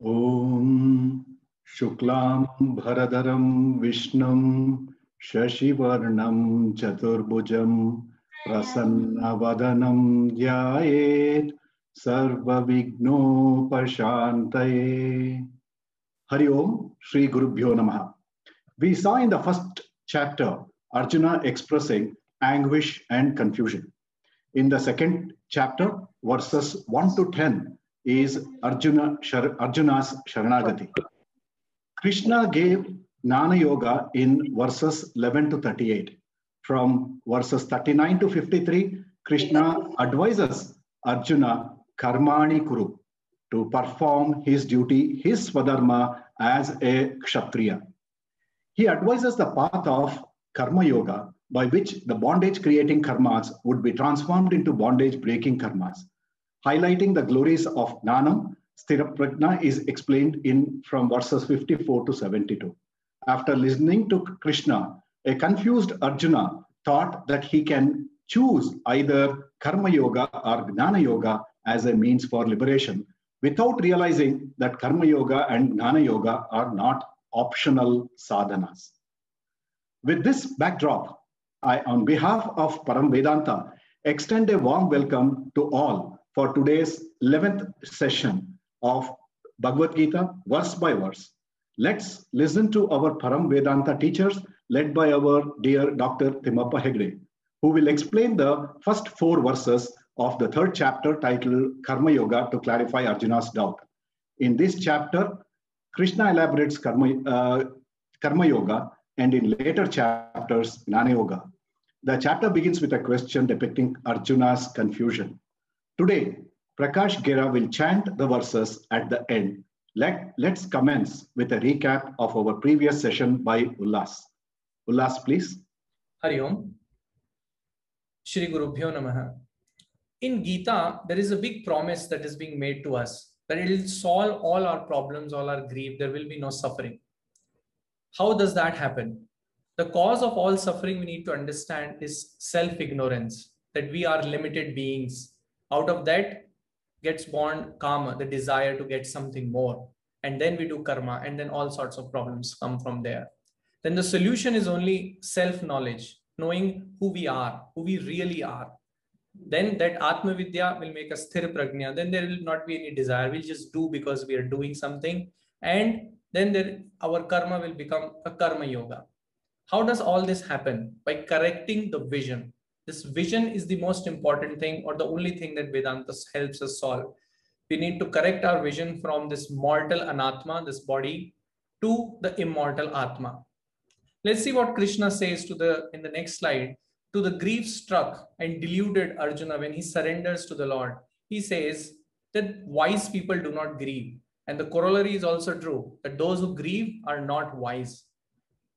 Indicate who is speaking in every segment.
Speaker 1: Om Shuklam Bharadaram Vishnum Shashivarnam Chaturbhujam Prasannavadanam Dhyayet Sarva Vigno Pashantaye. Hari Om Shri Gurubhyo Namaha. We saw in the first chapter Arjuna expressing anguish and confusion. In the second chapter, verses 1 to 10, is Arjuna's Sharanagati. Krishna gave Jnana Yoga in verses 11 to 38. From verses 39 to 53, Krishna advises Arjuna Karmani Kuru to perform his duty, his Swadharma as a Kshatriya. He advises the path of Karma Yoga, by which the bondage creating karmas would be transformed into bondage breaking karmas. Highlighting the glories of Jnanam, Sthira Prajna is explained in from verses 54 to 72. After listening to Krishna, a confused Arjuna thought that he can choose either Karma Yoga or Jnana Yoga as a means for liberation, without realizing that Karma Yoga and Jnana Yoga are not optional sadhanas. With this backdrop, I, on behalf of Param Vedanta, extend a warm welcome to all for today's 11th session of Bhagavad Gita, verse by verse. Let's listen to our Param Vedanta teachers, led by our dear Dr. Timmappa Hegde, who will explain the first 4 verses of the third chapter titled Karma Yoga to clarify Arjuna's doubt. In this chapter, Krishna elaborates Karma Yoga, and in later chapters, Jnana Yoga. The chapter begins with a question depicting Arjuna's confusion. Today, Prakash Gera will chant the verses at the end. Let's commence with a recap of our previous session by Ullas. Ullas, please.
Speaker 2: Hari Om. Shri Gurubhyo Namaha. In Gita, there is a big promise that is being made to us, that it will solve all our problems, all our grief, there will be no suffering. How does that happen? The cause of all suffering we need to understand is self-ignorance, that we are limited beings. Out of that gets born karma, the desire to get something more. And then we do karma, and then all sorts of problems come from there. Then the solution is only self-knowledge, knowing who we really are. Then that Atma Vidya will make us Sthira Prajna. Then there will not be any desire. We'll just do because we are doing something. And then our karma will become a Karma Yoga. How does all this happen? By correcting the vision. This vision is the most important thing, or the only thing that Vedanta helps us solve. We need to correct our vision from this mortal Anatma, this body, to the immortal Atma. Let's see what Krishna says in the next slide. To the grief-struck and deluded Arjuna when he surrenders to the Lord. He says that wise people do not grieve. And the corollary is also true, that those who grieve are not wise.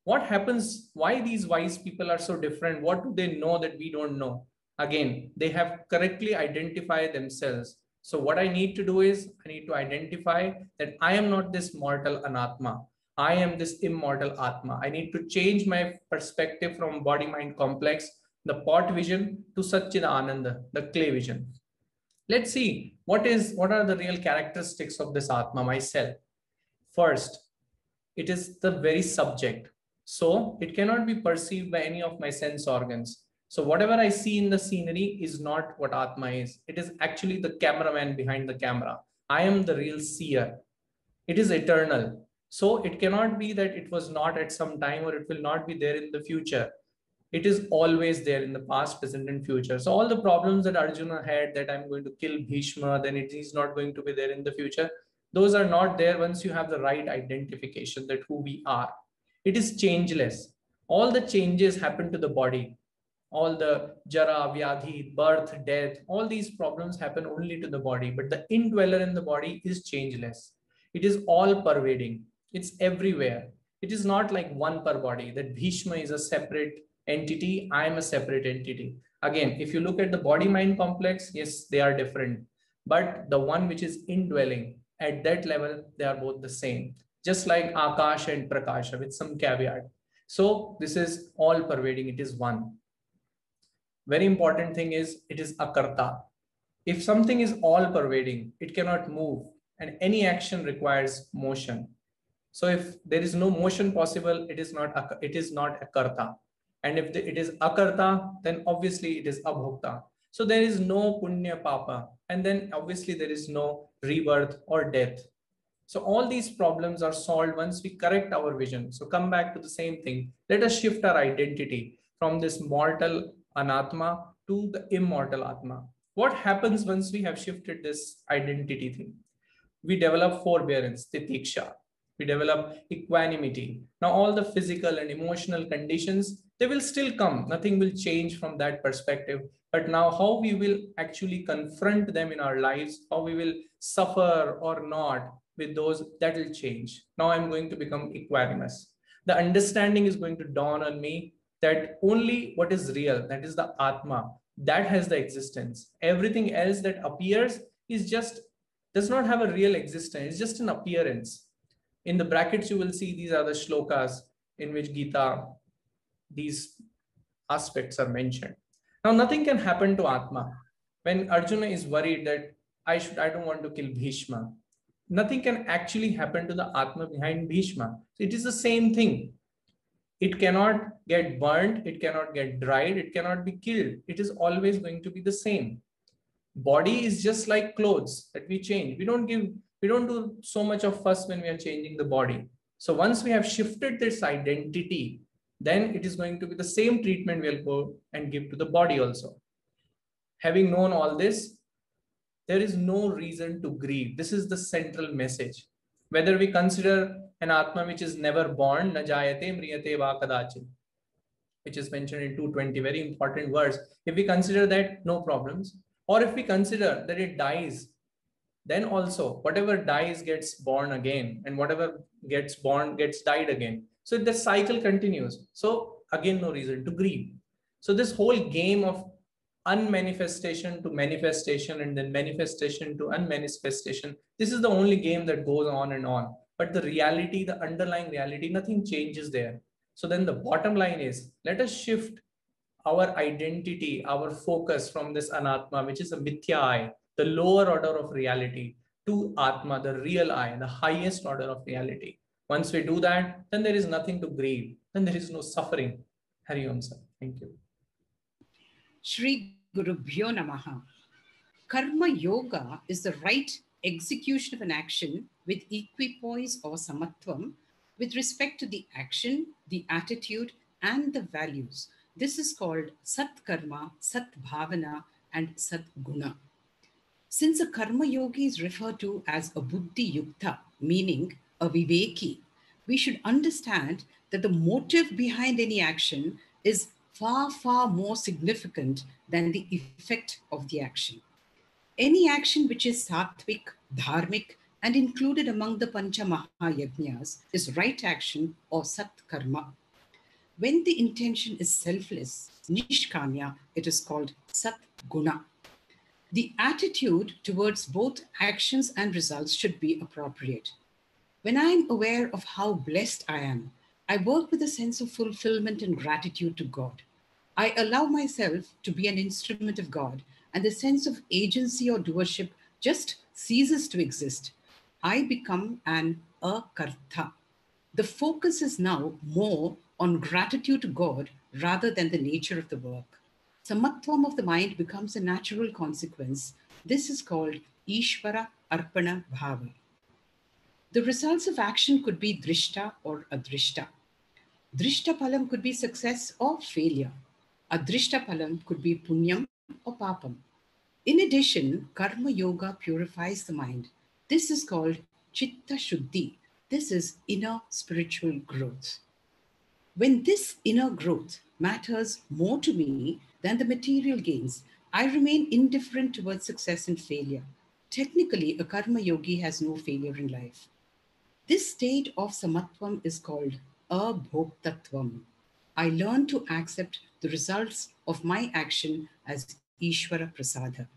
Speaker 2: What happens? Why these wise people are so different? What do they know that we don't know? Again, they have correctly identified themselves. So what I need to do is, I need to identify that I am not this mortal Anatma. I am this immortal Atma. I need to change my perspective from body-mind complex, the pot vision, to Satchidananda, the clay vision. Let's see what are the real characteristics of this Atma, myself. First, it is the very subject. So it cannot be perceived by any of my sense organs. So whatever I see in the scenery is not what Atma is. It is actually the cameraman behind the camera. I am the real seer. It is eternal. So it cannot be that it was not at some time, or it will not be there in the future. It is always there in the past, present, and future. So all the problems that Arjuna had, that I'm going to kill Bhishma, then it is not going to be there in the future, those are not there once you have the right identification that who we are. It is changeless. All the changes happen to the body. All the jara, vyadhi, birth, death, all these problems happen only to the body. But the indweller in the body is changeless. It is all pervading. It's everywhere. It is not like one per body, that Bhishma is a separate entity, I am a separate entity. Again, if you look at the body-mind complex, yes, they are different. But the one which is indwelling, at that level, they are both the same. Just like Akash and Prakasha with some caveat. So this is all pervading, it is one. Very important thing is, it is akarta. If something is all pervading, it cannot move and any action requires motion. So if there is no motion possible, it is not a karta. And if it is akarta, then obviously it is abhokta. So there is no punya papa, and then obviously there is no rebirth or death. So all these problems are solved once we correct our vision. So come back to the same thing. Let us shift our identity from this mortal anatma to the immortal atma. What happens once we have shifted this identity thing? We develop forbearance, titiksha. We develop equanimity. Now all the physical and emotional conditions, they will still come. Nothing will change from that perspective. But now how we will actually confront them in our lives, how we will suffer or not with those, that will change. Now I'm going to become equanimous. The understanding is going to dawn on me that only what is real, that is the Atma, that has the existence. Everything else that appears is just, does not have a real existence. It's just an appearance. In the brackets, you will see these are the shlokas in which Gita, these aspects are mentioned. Now, nothing can happen to Atma. When Arjuna is worried that I don't want to kill Bhishma, nothing can actually happen to the Atma behind Bhishma. It is the same thing. It cannot get burnt, it cannot get dried, it cannot be killed. It is always going to be the same. Body is just like clothes that we change. We don't do so much of fuss when we are changing the body. So once we have shifted this identity, then it is going to be the same treatment we'll go and give to the body also. Having known all this, there is no reason to grieve. This is the central message. Whether we consider an Atma which is never born, na jayate mriyate va kadachin, which is mentioned in 220, very important verse. If we consider that, no problems. Or if we consider that it dies, then also whatever dies gets born again, and whatever gets born gets died again. So the cycle continues. So again, no reason to grieve. So this whole game of unmanifestation to manifestation and then manifestation to unmanifestation, this is the only game that goes on and on. But the reality, the underlying reality, nothing changes there. So then the bottom line is, let us shift our identity, our focus from this anatma, which is a mithya I, the lower order of reality, to atma, the real I, the highest order of reality. Once we do that, then there is nothing to grieve. Then there is no suffering. Hari Om sir. Thank you.
Speaker 3: Shri Gurubhyo Namaha. Karma Yoga is the right execution of an action with equipoise or samatvam with respect to the action, the attitude, and the values. This is called Sat Karma, Sat Bhavana, and Sat Guna. Since a Karma Yogi is referred to as a Buddhi Yukta, meaning a Viveki, we should understand that the motive behind any action is far, far more significant than the effect of the action. Any action which is sattvic, dharmic, and included among the Pancha Mahayajnas is right action or Sat Karma. When the intention is selfless, Nishkamya, it is called Sat Guna. The attitude towards both actions and results should be appropriate. When I am aware of how blessed I am, I work with a sense of fulfillment and gratitude to God. I allow myself to be an instrument of God, and the sense of agency or doership just ceases to exist. I become an akarta. The focus is now more on gratitude to God rather than the nature of the work. Samatvam of the mind becomes a natural consequence. This is called Ishvara Arpana Bhava. The results of action could be drishta or adrishta. Drishta palam could be success or failure. Adrishta palam could be punyam or papam. In addition, karma yoga purifies the mind. This is called chitta shuddhi. This is inner spiritual growth. When this inner growth matters more to me than the material gains, I remain indifferent towards success and failure. Technically, a karma yogi has no failure in life. This state of samatvam is called abhoktatvam. I learn to accept the results of my action as Ishvara Prasada.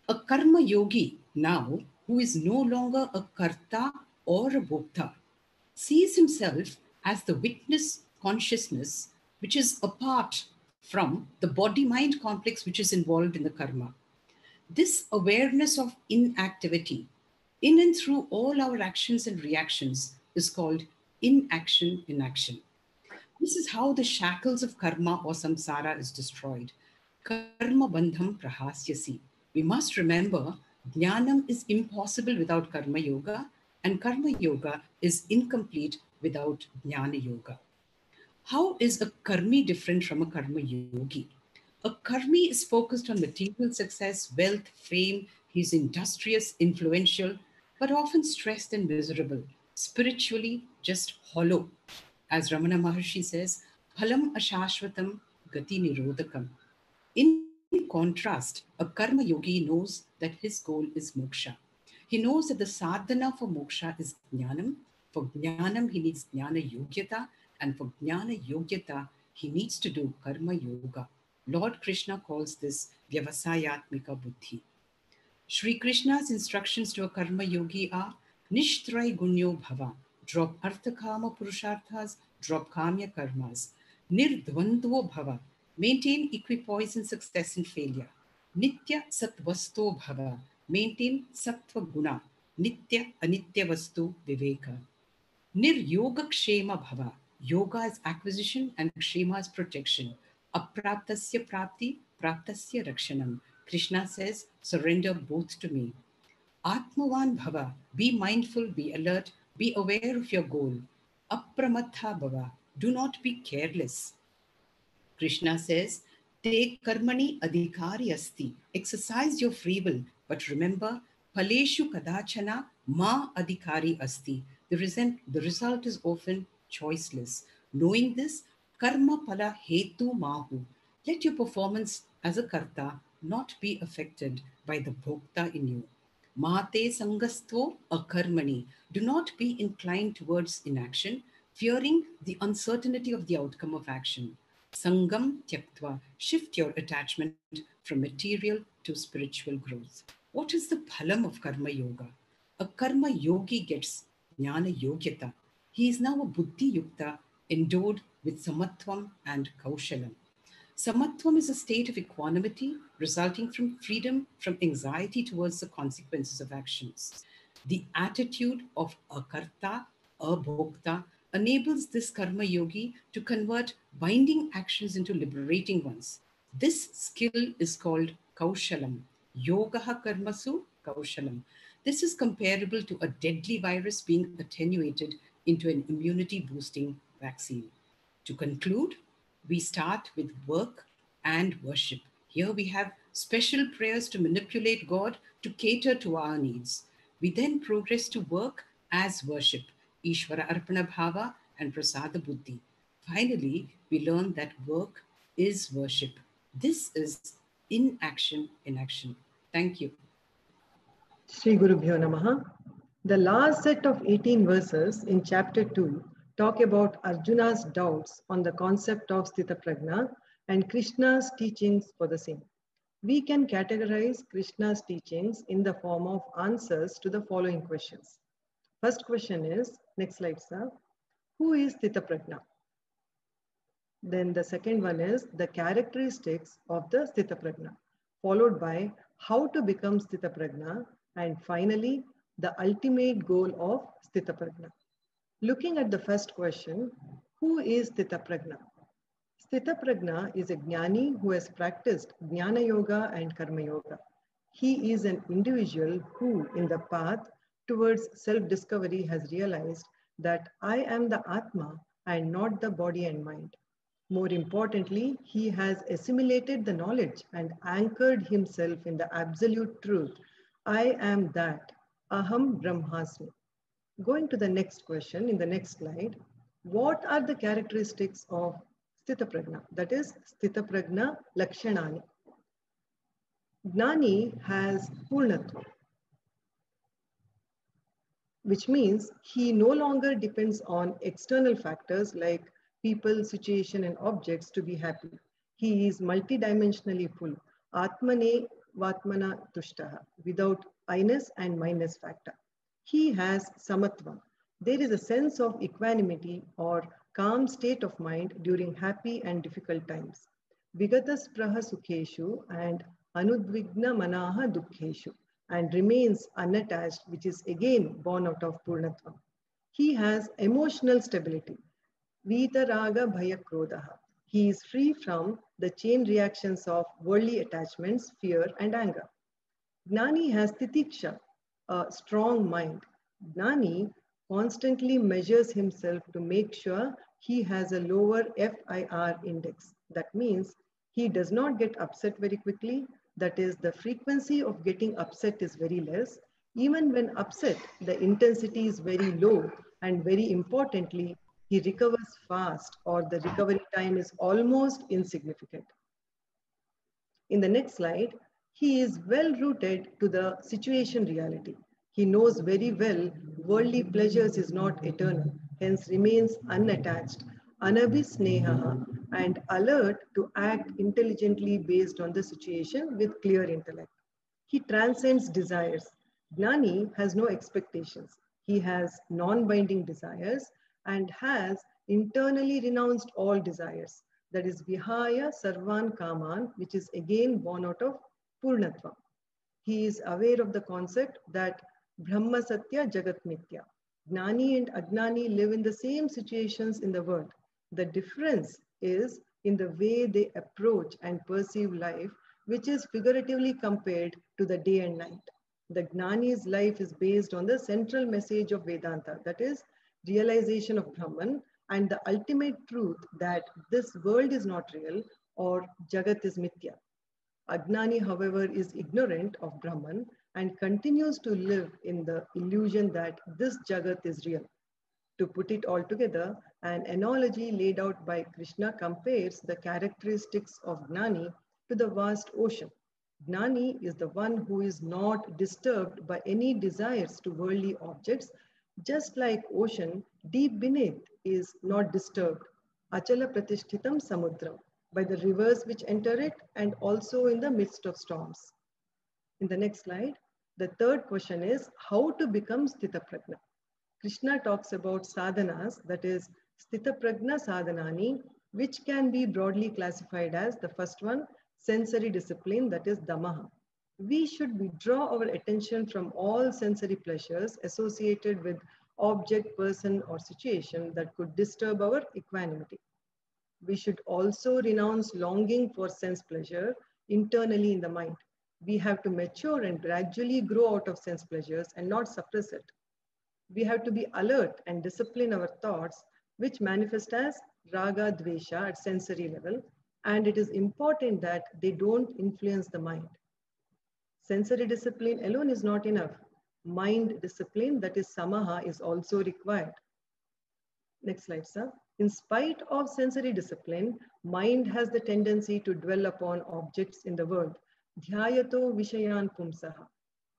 Speaker 3: A karma yogi now, who is no longer a karta or a bhokta, sees himself as the witness consciousness which is apart from the body-mind complex which is involved in the karma. This awareness of inactivity In and through all our actions and reactions is called inaction in action. This is how the shackles of karma or samsara is destroyed. Karma bandham prahasyasi. We must remember jnanam is impossible without karma yoga, and karma yoga is incomplete without jnana yoga. How is a karmi different from a karma yogi? A karmi is focused on material success, wealth, fame. He's industrious, influential, but often stressed and miserable. Spiritually, just hollow. As Ramana Maharshi says, phalam ashashvatam gati nirodhakam. In contrast, a karma yogi knows that his goal is moksha. He knows that the sadhana for moksha is jnanam. For jnanam, he needs jnana yogyata, and for jnana yogyata, he needs to do karma yoga. Lord Krishna calls this vyavasayatmika buddhi. Shri Krishna's instructions to a karma yogi are nishtrai gunyo bhava, drop arthakama purusharthas, drop kamya karmas. Nirdvandvo bhava, maintain equipoise in success and failure. Nitya satvasto bhava, maintain sattva guna. Nitya anitya vastu viveka. Niryoga kshema bhava, yoga is acquisition and kshema is protection. Apraptasya prapti, praptasya rakshanam. Krishna says, surrender both to me. Atmavan bhava, be mindful, be alert, be aware of your goal. Apramatha bhava, do not be careless. Krishna says, Te karmani adhikari asti, exercise your free will, but remember, paleshu kadachana ma adhikari asti. The result is often choiceless. Knowing this, karma pala hetu mahu. Let your performance as a karta not be affected by the bhokta in you. Mate sangastvo akarmani. Do not be inclined towards inaction, fearing the uncertainty of the outcome of action. Sangam tyaktva. Shift your attachment from material to spiritual growth. What is the phalam of karma yoga? A karma yogi gets jnana yogyata. He is now a buddhi yukta endowed with samatvam and kaushalam. Samatvam is a state of equanimity resulting from freedom from anxiety towards the consequences of actions. The attitude of akarta, abhokta, enables this karma yogi to convert binding actions into liberating ones. This skill is called kaushalam. Yogaha karmasu kaushalam. This is comparable to a deadly virus being attenuated into an immunity boosting vaccine. To conclude, we start with work and worship. Here we have special prayers to manipulate God to cater to our needs. We then progress to work as worship, Ishvara Arpana Bhava and Prasada Buddhi. Finally, we learn that work is worship. This is inaction in action. Thank you.
Speaker 4: Shri Gurubhyo Namaha. The last set of 18 verses in chapter 2 talk about Arjuna's doubts on the concept of Sthita Prajna and Krishna's teachings for the same. We can categorize Krishna's teachings in the form of answers to the following questions. First question is, next slide, sir. Who is Sthita Prajna? Then the second one is the characteristics of the Sthita Prajna, followed by how to become Sthita Prajna, and finally, the ultimate goal of Sthita Prajna. Looking at the first question, who is Sthita Prajna? Sthita Prajna is a jnani who has practiced Jnana Yoga and Karma Yoga. He is an individual who, in the path towards self-discovery, has realized that I am the Atma and not the body and mind. More importantly, he has assimilated the knowledge and anchored himself in the absolute truth. I am that. Aham Brahmasmi. Going to the next question in the next slide. What are the characteristics of Sthita Prajna? That is Sthita Prajna Lakshanani. Gnani has Purnatva, which means he no longer depends on external factors like people, situation, and objects to be happy. He is multidimensionally full. Atmane Vatmana Tushtaha, without I-ness and minus factor. He has Samatva. There is a sense of equanimity or calm state of mind during happy and difficult times. Vigata Spraha Sukheshu and Anudvigna Manaha Dukkheshu. and remains unattached, which is again born out of Purnatvam. He has emotional stability. Vitaraga Bhaya Krodha. He is free from the chain reactions of worldly attachments, fear, and anger. Gnani has Titiksha, a strong mind. Gnani constantly measures himself to make sure he has a lower FIR index. That means he does not get upset very quickly. That is, the frequency of getting upset is very less. Even when upset, the intensity is very low, and very importantly, he recovers fast, or the recovery time is almost insignificant. In the next slide, he is well rooted to the situation reality. He knows very well worldly pleasures is not eternal, hence remains unattached, anabhisneha, and alert to act intelligently based on the situation with clear intellect. He transcends desires. Gnani has no expectations. He has non-binding desires and has internally renounced all desires. That is Vihaya Sarvan Kaman, which is again born out of Purnatva. He is aware of the concept that Brahma Satya Jagat Mithya. Gnani and Agnani live in the same situations in the world. The difference is in the way they approach and perceive life, which is figuratively compared to the day and night. The Gnani's life is based on the central message of Vedanta, that is, realization of Brahman and the ultimate truth that this world is not real or Jagat is Mithya. Agnani, however, is ignorant of Brahman and continues to live in the illusion that this Jagat is real. To put it all together, an analogy laid out by Krishna compares the characteristics of Gnani to the vast ocean. Gnani is the one who is not disturbed by any desires to worldly objects, just like ocean deep beneath is not disturbed. Achala Pratishtitam Samudram, by the rivers which enter it and also in the midst of storms. In the next slide, the third question is how to become Sthita Prajna. Krishna talks about sadhanas, that is Sthita Prajna sadhanani, which can be broadly classified as the first one, sensory discipline, that is damaha. We should withdraw our attention from all sensory pleasures associated with object, person, or situation that could disturb our equanimity. We should also renounce longing for sense pleasure internally in the mind. We have to mature and gradually grow out of sense pleasures and not suppress it. We have to be alert and discipline our thoughts, which manifest as raga, dvesha at sensory level, and it is important that they don't influence the mind. Sensory discipline alone is not enough. Mind discipline, that is samaha, is also required. Next slide, sir. In spite of sensory discipline, mind has the tendency to dwell upon objects in the world. Dhyayato vishayan pumsaha.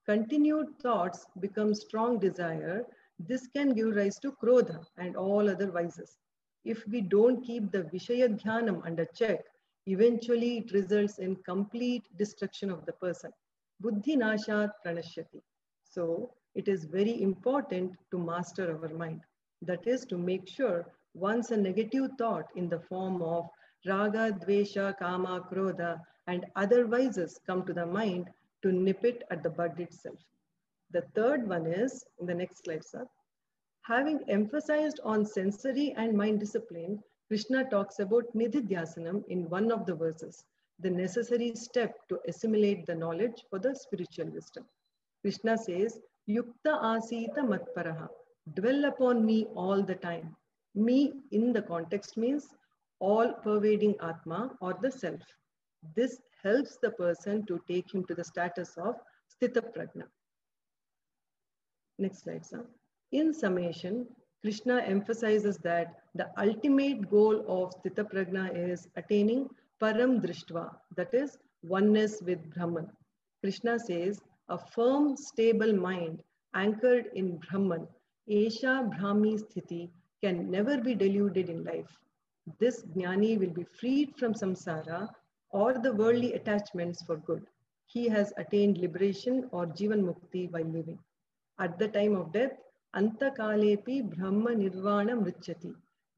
Speaker 4: Continued thoughts become strong desire. This can give rise to krodha and all other vices. If we don't keep the vishaya dhyanam under check, eventually it results in complete destruction of the person. Buddhi nashat pranashyati. So it is very important to master our mind. That is to make sure once a negative thought in the form of raga, dvesha, kama, krodha and other vices come to the mind, to nip it at the bud itself. The third one is, in the next slide, sir. Having emphasized on sensory and mind discipline, Krishna talks about nididhyasanam in one of the verses, the necessary step to assimilate the knowledge for the spiritual wisdom. Krishna says, Yukta asita matparaha, dwell upon me all the time. Me in the context means all pervading Atma or the self. This helps the person to take him to the status of Sthita Prajna. Next slide, sir. In summation, Krishna emphasizes that the ultimate goal of Sthita Prajna is attaining Param Drishtva, that is oneness with Brahman. Krishna says, a firm, stable mind anchored in Brahman, Esha Brahmi Sthiti, can never be deluded in life. This Jnani will be freed from samsara or the worldly attachments for good. He has attained liberation or Jivan Mukti while living. At the time of death, Anta Kalepi Brahma Nirvana Mrichati.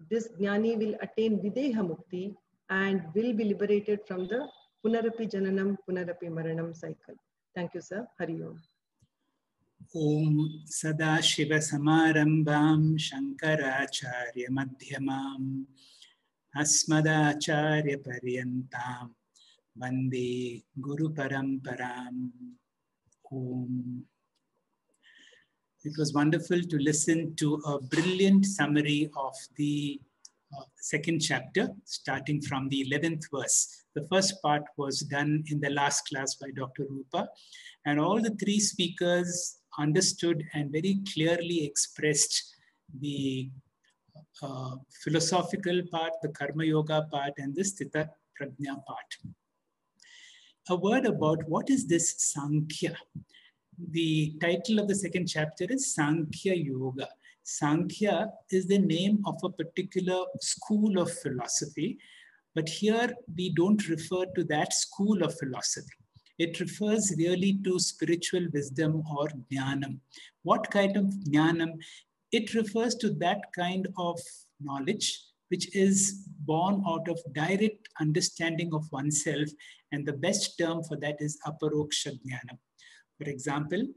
Speaker 4: This Jnani will attain Videha Mukti and will be liberated from the Punarapi Jananam, Punarapi Maranam cycle. Thank you, sir. Hari Om.
Speaker 5: Om Sadashivasamarambam Shankaracharya Madhyamam Asmadacharya Paryantam Vande Guru Paramparam. Om. It was wonderful to listen to a brilliant summary of the second chapter, starting from the 11th verse. The first part was done in the last class by Dr. Rupa, and all the three speakers understood and very clearly expressed the philosophical part, the Karma Yoga part, and the Sthita Prajna part. A word about what is this Sankhya. The title of the second chapter is Sankhya Yoga. Sankhya is the name of a particular school of philosophy, but here we don't refer to that school of philosophy. It refers really to spiritual wisdom or jnanam. What kind of jnanam? It refers to that kind of knowledge which is born out of direct understanding of oneself, and the best term for that is aparoksha jnanam. For example,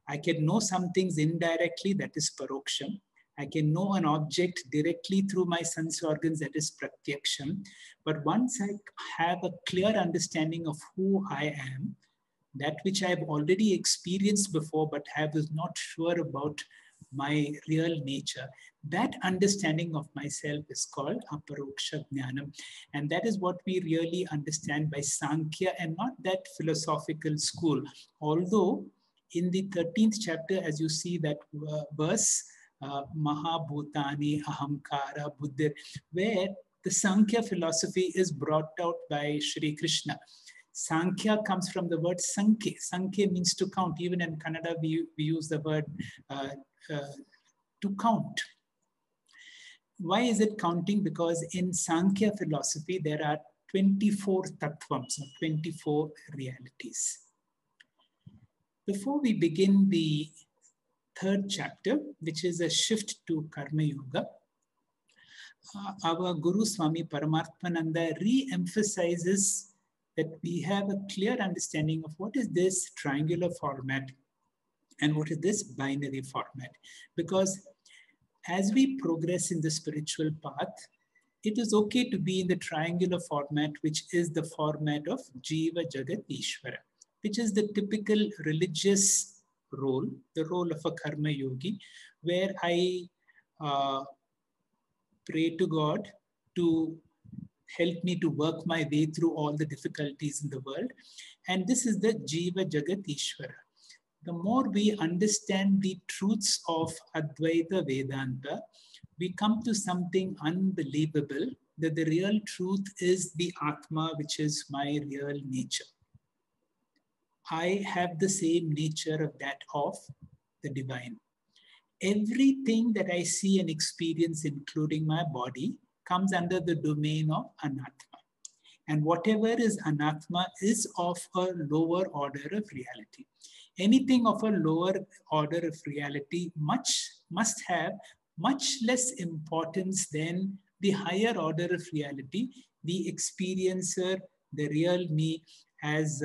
Speaker 5: I can know some things indirectly, that is paroksham. I can know an object directly through my sense organs, that is pratyaksham. But once I have a clear understanding of who I am, that which I have already experienced before but was not sure about my real nature, that understanding of myself is called aparoksha jnanam. And that is what we really understand by Sankhya and not that philosophical school. Although in the 13th chapter, as you see that verse, Mahabhutani Ahamkara Buddhir, where the Sankhya philosophy is brought out by Shri Krishna. Sankhya comes from the word Sankhe. Sankhe means to count. Even in Kannada, we use the word to count. Why is it counting? Because in Sankhya philosophy, there are 24 tattvams, or 24 realities. Before we begin the third chapter, which is a shift to Karma Yoga, our Guru Swami Paramarthananda re-emphasizes that we have a clear understanding of what is this triangular format and what is this binary format. Because as we progress in the spiritual path, it is okay to be in the triangular format, which is the format of Jiva Jagat Ishvara, which is the typical religious role, the role of a Karma Yogi, where I pray to God to help me to work my way through all the difficulties in the world. And this is the Jiva Jagat Ishvara. The more we understand the truths of Advaita Vedanta, we come to something unbelievable, that the real truth is the Atma, which is my real nature. I have the same nature of that of the divine. Everything that I see and experience, including my body, comes under the domain of Anatma. And whatever is Anatma is of a lower order of reality. Anything of a lower order of reality must have much less importance than the higher order of reality, the experiencer, the real me, as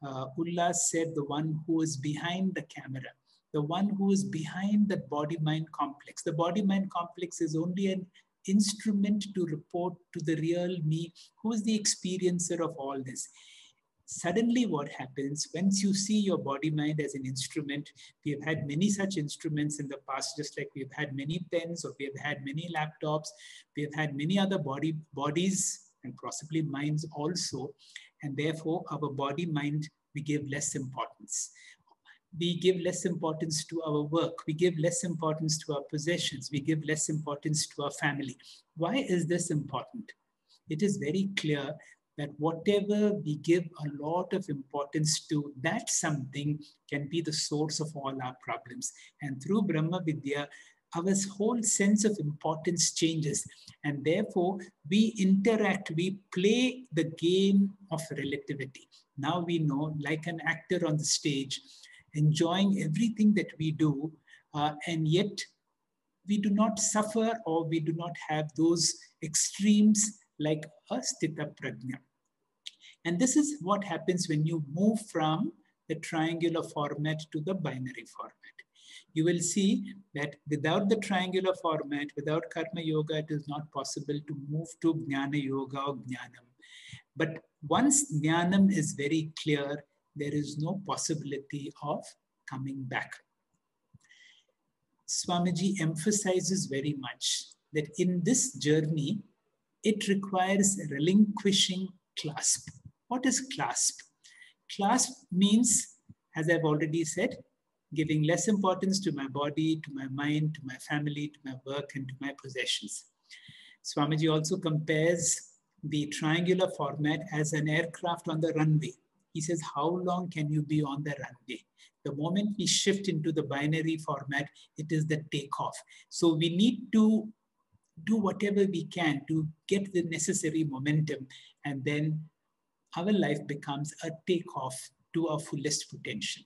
Speaker 5: Ullas said, the one who is behind the camera, the one who is behind the body-mind complex. The body-mind complex is only an instrument to report to the real me, who is the experiencer of all this. Suddenly what happens, once you see your body-mind as an instrument, we have had many such instruments in the past, just like we've had many pens, or we have had many laptops, we have had many other bodies and possibly minds also, and therefore our body-mind, we give less importance. We give less importance to our work. We give less importance to our possessions. We give less importance to our family. Why is this important? It is very clear that whatever we give a lot of importance to, that something can be the source of all our problems. And through Brahma Vidya, our whole sense of importance changes. And therefore, we interact, we play the game of relativity. Now we know, like an actor on the stage, enjoying everything that we do, and yet we do not suffer, or we do not have those extremes like a Sthita Prajna. And this is what happens when you move from the triangular format to the binary format. You will see that without the triangular format, without Karma Yoga, it is not possible to move to Jnana Yoga or Jnanam. But once Jnanam is very clear, there is no possibility of coming back. Swamiji emphasizes very much that in this journey, it requires relinquishing clasp. What is clasp? Clasp means, as I've already said, giving less importance to my body, to my mind, to my family, to my work, and to my possessions. Swamiji also compares the triangular format as an aircraft on the runway. He says, how long can you be on the runway? The moment we shift into the binary format, it is the takeoff. So we need to do whatever we can to get the necessary momentum, and then our life becomes a takeoff to our fullest potential.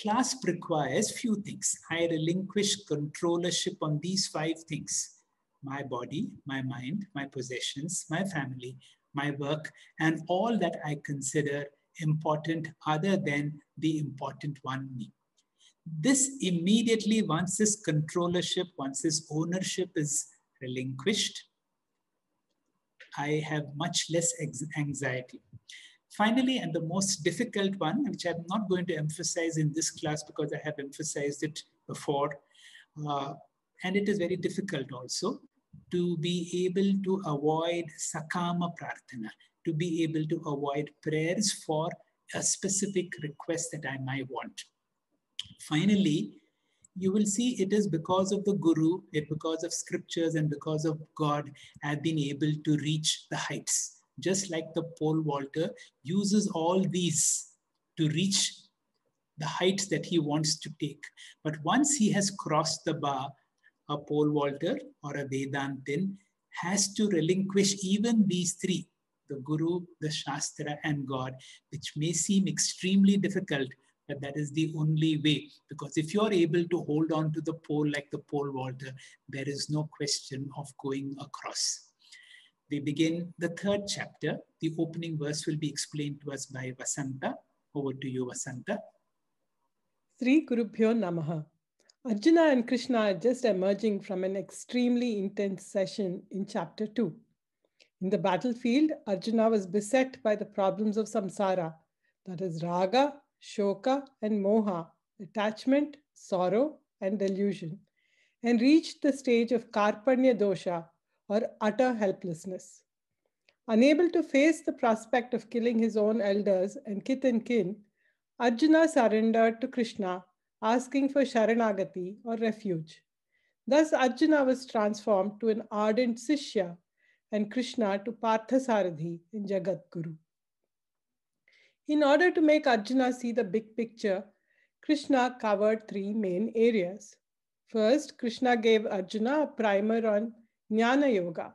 Speaker 5: Clasp requires few things. I relinquish controllership on these 5 things: my body, my mind, my possessions, my family, my work, and all that I consider important other than the important one, me. This immediately, once this controllership, once this ownership is relinquished, I have much less anxiety. Finally, and the most difficult one, which I'm not going to emphasize in this class because I have emphasized it before, and it is very difficult also, to be able to avoid sakama prarthana, to be able to avoid prayers for a specific request that I might want. Finally, you will see it is because of the Guru, because of scriptures, and because of God, I've been able to reach the heights. Just like the pole vaulter uses all these to reach the heights that he wants to take. But once he has crossed the bar, a pole vaulter or a Vedantin has to relinquish even these 3, the Guru, the Shastra, and God, which may seem extremely difficult, but that is the only way. Because if you're able to hold on to the pole like the pole vaulter, there is no question of going across. We begin the 3rd chapter. The opening verse will be explained to us by Vasanta. Over to you, Vasanta.
Speaker 4: Sri Gurubhyo Namaha. Arjuna and Krishna are just emerging from an extremely intense session in chapter 2. In the battlefield, Arjuna was beset by the problems of samsara, that is raga, shoka, and moha, attachment, sorrow, and delusion, and reached the stage of karpanya dosha, or utter helplessness. Unable to face the prospect of killing his own elders and kith and kin, Arjuna surrendered to Krishna, asking for Sharanagati or refuge. Thus, Arjuna was transformed to an ardent Sishya and Krishna to Parthasarathi in Jagat Guru. In order to make Arjuna see the big picture, Krishna covered 3 main areas. First, Krishna gave Arjuna a primer on Jnana Yoga.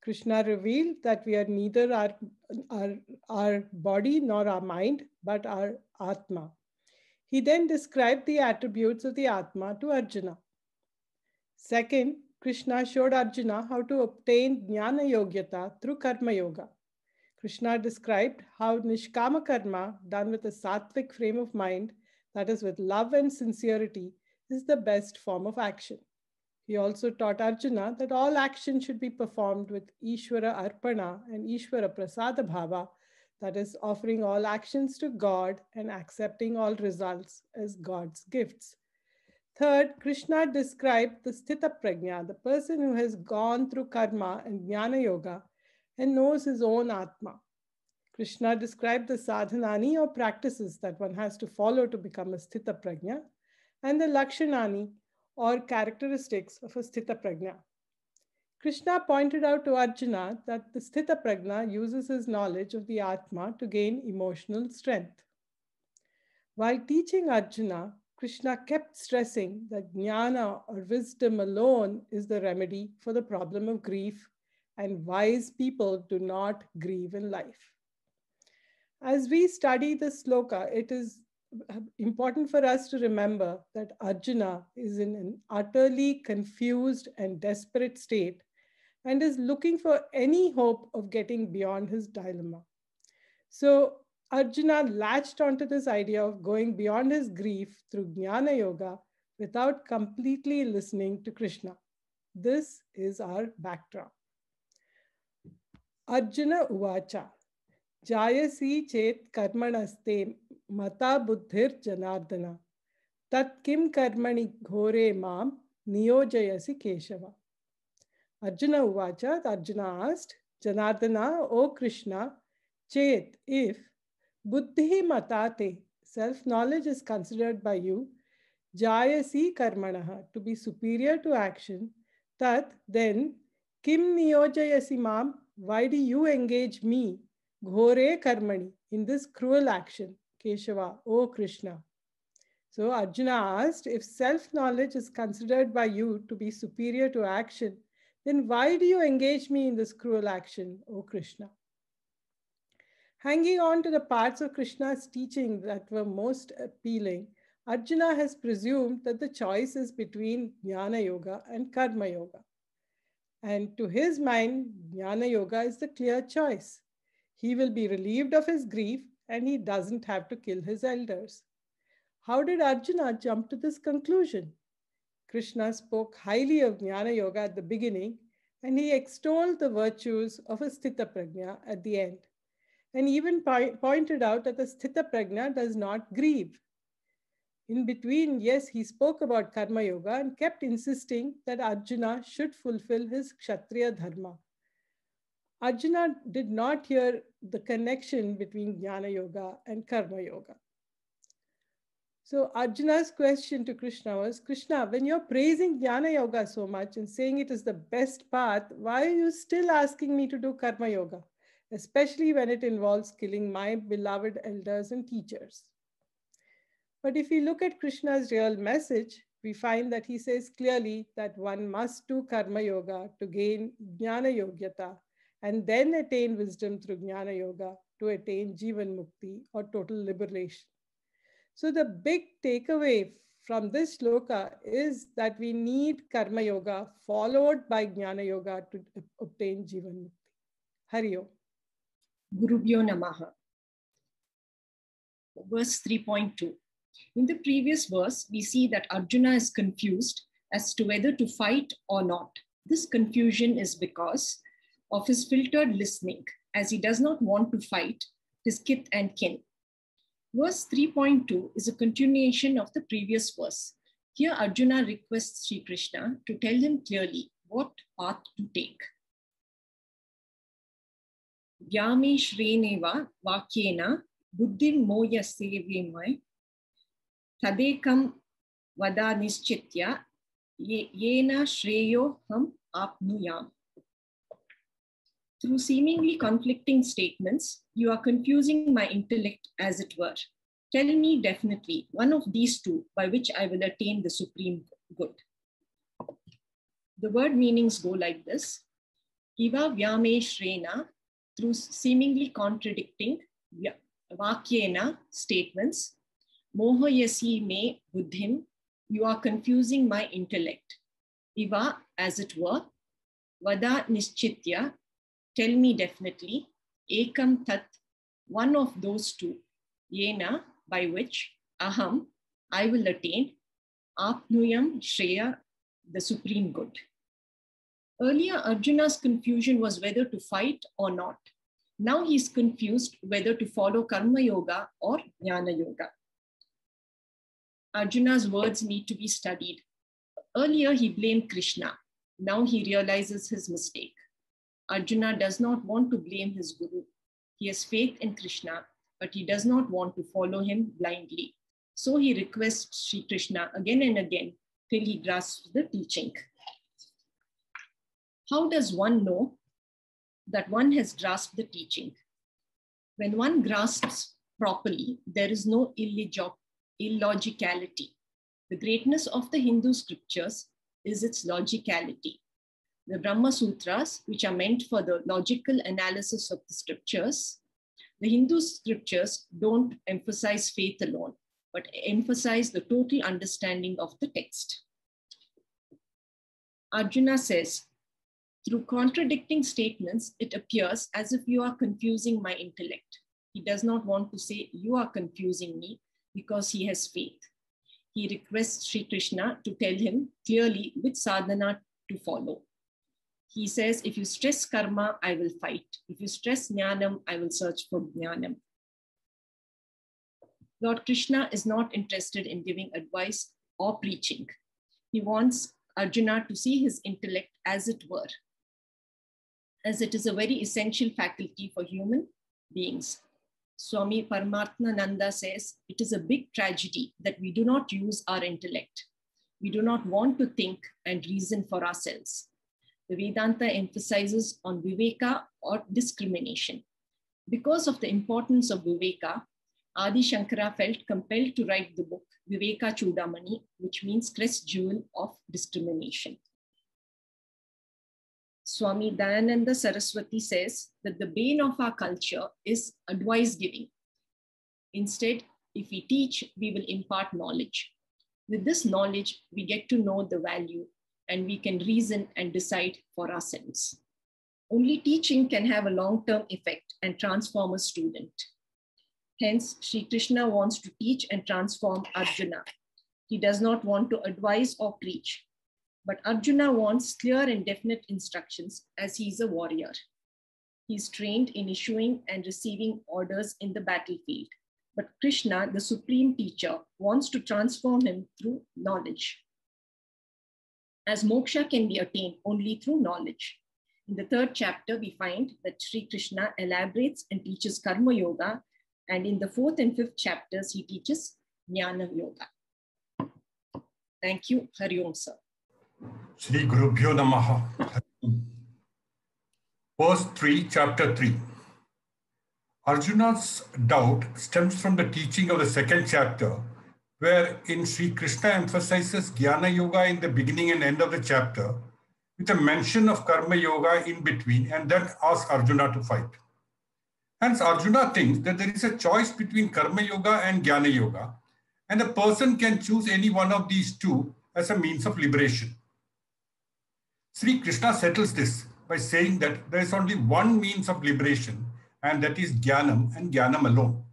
Speaker 4: Krishna revealed that we are neither our body nor our mind, but our Atma. He then described the attributes of the Atma to Arjuna. Second, Krishna showed Arjuna how to obtain Jnana Yogyata through Karma Yoga. Krishna described how Nishkama Karma, done with a sattvic frame of mind, that is with love and sincerity, is the best form of action. He also taught Arjuna that all action should be performed with Ishvara Arpana and Ishvara Prasada Bhava, that is, offering all actions to God and accepting all results as God's gifts. Third, Krishna described the Sthita Prajna, the person who has gone through karma and Jnana Yoga and knows his own Atma. Krishna described the sadhanani or practices that one has to follow to become a Sthita Prajna, and the Lakshanani or characteristics of a Sthita Prajna. Krishna pointed out to Arjuna that the Sthita Prajna uses his knowledge of the Atma to gain emotional strength. While teaching Arjuna, Krishna kept stressing that jnana or wisdom alone is the remedy for the problem of grief, and wise people do not grieve in life. As we study this sloka, it is important for us to remember that Arjuna is in an utterly confused and desperate state and is looking for any hope of getting beyond his dilemma. So
Speaker 6: Arjuna latched onto this idea of going beyond his grief through Jnana Yoga without completely listening to Krishna. This is our backdrop. Arjuna Uvacha Jayasi Chet Karmanaste Mata Buddhir Janardana Tat Kim Karmani Ghore Mam Niyojayasi Keshava. Arjuna Uvacha, Arjuna asked, Janardana, O Krishna, Chet, if Buddhi Matate, self-knowledge is considered by you, Jayasi Karmanaha, to be superior to action, Tat, then, Kim Niyojayasi Mam, why do you engage me, Ghore Karmani, in this cruel action, Keshava, O Krishna? So Arjuna asked, if self-knowledge is considered by you to be superior to action, then why do you engage me in this cruel action, O Krishna? Hanging on to the parts of Krishna's teaching that were most appealing, Arjuna has presumed that the choice is between Jnana Yoga and Karma Yoga. And to his mind, Jnana Yoga is the clear choice. He will be relieved of his grief and he doesn't have to kill his elders. How did Arjuna jump to this conclusion? Krishna spoke highly of Jnana Yoga at the beginning, and he extolled the virtues of a Sthita Prajna at the end, and even pointed out that the Sthita Prajna does not grieve. In between, yes, he spoke about Karma Yoga and kept insisting that Arjuna should fulfill his Kshatriya Dharma. Arjuna did not hear the connection between Jnana Yoga and Karma Yoga. So Arjuna's question to Krishna was, Krishna, when you're praising Jnana Yoga so much and saying it is the best path, why are you still asking me to do Karma Yoga, especially when it involves killing my beloved elders and teachers? But if we look at Krishna's real message, we find that he says clearly that one must do Karma Yoga to gain Jnana Yogyata and then attain wisdom through Jnana Yoga to attain Jivan Mukti or total liberation. So the big takeaway from this shloka is that we need Karma Yoga followed by Jnana Yoga to obtain Jivan Mukti. Hari Om.
Speaker 7: Gurubhyo Namaha. Verse 3.2. In the previous verse, we see that Arjuna is confused as to whether to fight or not. This confusion is because of his filtered listening, as he does not want to fight his kith and kin. Verse 3.2 is a continuation of the previous verse. Here Arjuna requests Sri Krishna to tell him clearly what path to take. Vyame shreneva vakyena buddhim moya sevemai tadekam vada nischitya yena shreyo ham apnuyam. Through seemingly conflicting statements, you are confusing my intellect, as it were. Tell me definitely one of these two by which I will attain the supreme good. The word meanings go like this. Iva vyame shrena, through seemingly contradicting vakyena statements. Mohayasi me buddhim, you are confusing my intellect. Iva, as it were. Vada nischitya, tell me definitely, ekam tat, one of those two, yena, by which, aham, I will attain, apnuyam shreya, the supreme good. Earlier, Arjuna's confusion was whether to fight or not. Now he's confused whether to follow Karma Yoga or Jnana Yoga. Arjuna's words need to be studied. Earlier, he blamed Krishna. Now he realizes his mistake. Arjuna does not want to blame his guru. He has faith in Krishna, but he does not want to follow him blindly. So he requests Sri Krishna again and again till he grasps the teaching. How does one know that one has grasped the teaching? When one grasps properly, there is no illogicality. The greatness of the Hindu scriptures is its logicality. The Brahma Sutras, which are meant for the logical analysis of the scriptures, the Hindu scriptures don't emphasize faith alone, but emphasize the total understanding of the text. Arjuna says, through contradicting statements, it appears as if you are confusing my intellect. He does not want to say, you are confusing me, because he has faith. He requests Sri Krishna to tell him clearly which sadhana to follow. He says, if you stress karma, I will fight. If you stress jnanam, I will search for jnanam. Lord Krishna is not interested in giving advice or preaching. He wants Arjuna to see his intellect as it were, as it is a very essential faculty for human beings. Swami Paramatmananda says, it is a big tragedy that we do not use our intellect. We do not want to think and reason for ourselves. The Vedanta emphasizes on viveka or discrimination. Because of the importance of viveka, Adi Shankara felt compelled to write the book Viveka Chudamani, which means crest jewel of discrimination. Swami Dayananda Saraswati says that the bane of our culture is advice giving. Instead, if we teach, we will impart knowledge. With this knowledge, we get to know the value and we can reason and decide for ourselves. Only teaching can have a long-term effect and transform a student. Hence, Sri Krishna wants to teach and transform Arjuna. He does not want to advise or preach. But Arjuna wants clear and definite instructions as he is a warrior. He is trained in issuing and receiving orders in the battlefield. But Krishna, the supreme teacher, wants to transform him through knowledge. As moksha can be attained only through knowledge. In the 3rd chapter, we find that Sri Krishna elaborates and teaches Karma Yoga. And in the 4th and 5th chapters, he teaches Jnana Yoga. Thank you. Hari Om, sir.
Speaker 8: Shri Gurubhyo Namaha. Verse 3, chapter 3. Arjuna's doubt stems from the teaching of the 2nd chapter, wherein Sri Krishna emphasizes Jnana Yoga in the beginning and end of the chapter, with a mention of Karma Yoga in between, and then asks Arjuna to fight. Hence, Arjuna thinks that there is a choice between Karma Yoga and Jnana Yoga, and a person can choose any one of these two as a means of liberation. Sri Krishna settles this by saying that there is only one means of liberation, and that is Jnanam and Jnanam alone.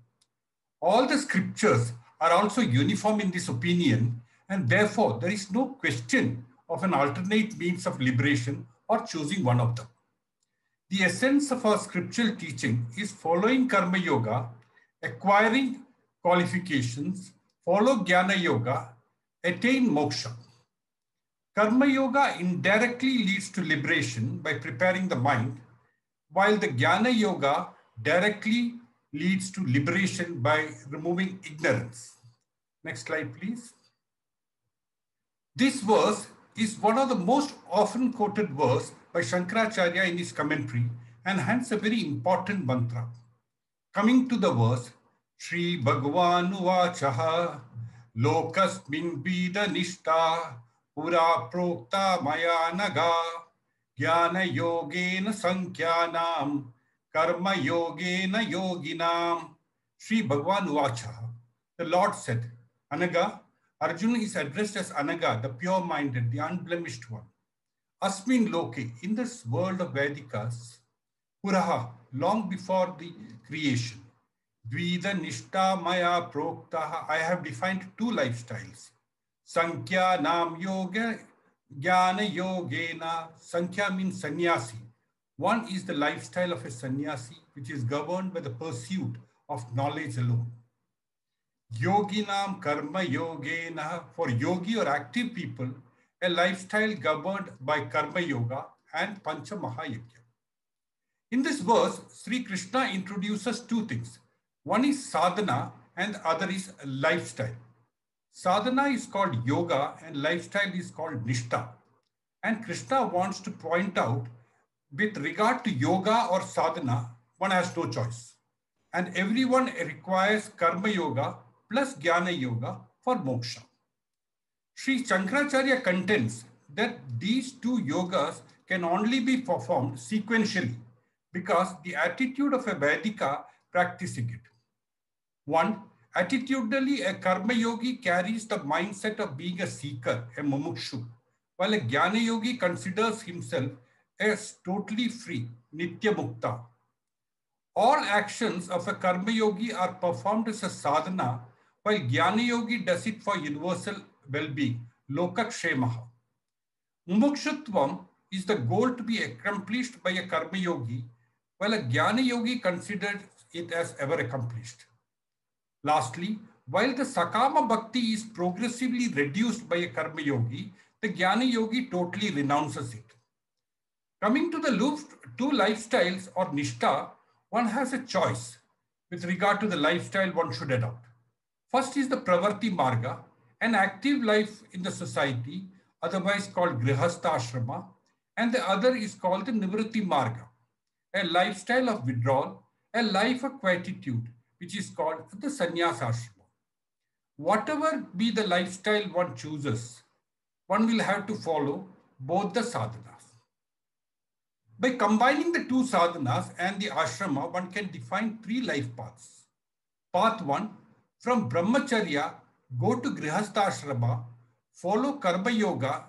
Speaker 8: All the scriptures are also uniform in this opinion, and therefore there is no question of an alternate means of liberation or choosing one of them. The essence of our scriptural teaching is following Karma Yoga, acquiring qualifications, follow Jnana Yoga, attain moksha. Karma Yoga indirectly leads to liberation by preparing the mind, while the Jnana Yoga directly leads to liberation by removing ignorance. Next slide, please. This verse is one of the most often quoted verse by Shankaracharya in his commentary, and hence a very important mantra. Coming to the verse, Shri Bhagavan Uvachaha Lokasmin Vida Nishta Pura Prokta Maya Naga Jnana Yogena Sankhyanam Karma Yogena Yoginam. Shri Bhagavan Uvachaha. The Lord said, Anaga, Arjuna is addressed as Anaga, the pure-minded, the unblemished one. Asmin Loke, in this world of Vedikas, Puraha, long before the creation, Dvida Nishta Maya Proktaha, I have defined two lifestyles. Sankhya Nam Yoga, Jnana Yogena. Sankhya means sannyasi. One is the lifestyle of a sannyasi, which is governed by the pursuit of knowledge alone. Yoginam Karma Yogena, for yogi or active people, a lifestyle governed by Karma Yoga and Pancha Mahayajna. In this verse, Sri Krishna introduces two things. One is sadhana and the other is lifestyle. Sadhana is called yoga and lifestyle is called nishtha. And Krishna wants to point out, with regard to yoga or sadhana, one has no choice. And everyone requires Karma Yoga plus Jnana Yoga for moksha. Sri Shankaracharya contends that these two yogas can only be performed sequentially because the attitude of a Vedika practicing it. One, attitudinally, a Karma Yogi carries the mindset of being a seeker, a mumukshu, while a Jnana Yogi considers himself as totally free, Nitya Mukta. All actions of a Karma Yogi are performed as a sadhana, while Jnana Yogi does it for universal well-being, lokakshemaha. Mumukshutvam is the goal to be accomplished by a Karma Yogi, while a Jnana Yogi considers it as ever accomplished. Lastly, while the Sakama Bhakti is progressively reduced by a Karma Yogi, the Jnana Yogi totally renounces it. Coming to the two lifestyles or Nishtha, one has a choice with regard to the lifestyle one should adopt. First is the Pravarti Marga, an active life in the society, otherwise called Grihastha Ashrama, and the other is called the Nivritti Marga, a lifestyle of withdrawal, a life of quietude, which is called the Sannyasa Ashrama. Whatever be the lifestyle one chooses, one will have to follow both the sadhanas. By combining the two sadhanas and the ashrama, one can define three life paths. Path 1, from brahmacharya, go to grihastha ashrama, follow karma yoga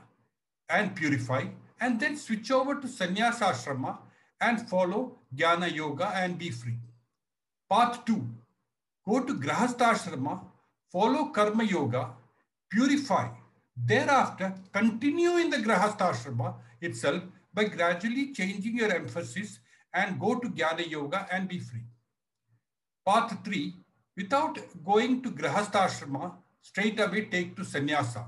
Speaker 8: and purify, and then switch over to sannyasa ashrama and follow jnana yoga and be free. Path 2, go to grihastha ashrama, follow karma yoga, purify. Thereafter, continue in the grihastha ashrama itself by gradually changing your emphasis and go to Jnana Yoga and be free. Path 3, without going to Grihastha Ashrama, straight away take to Sannyasa.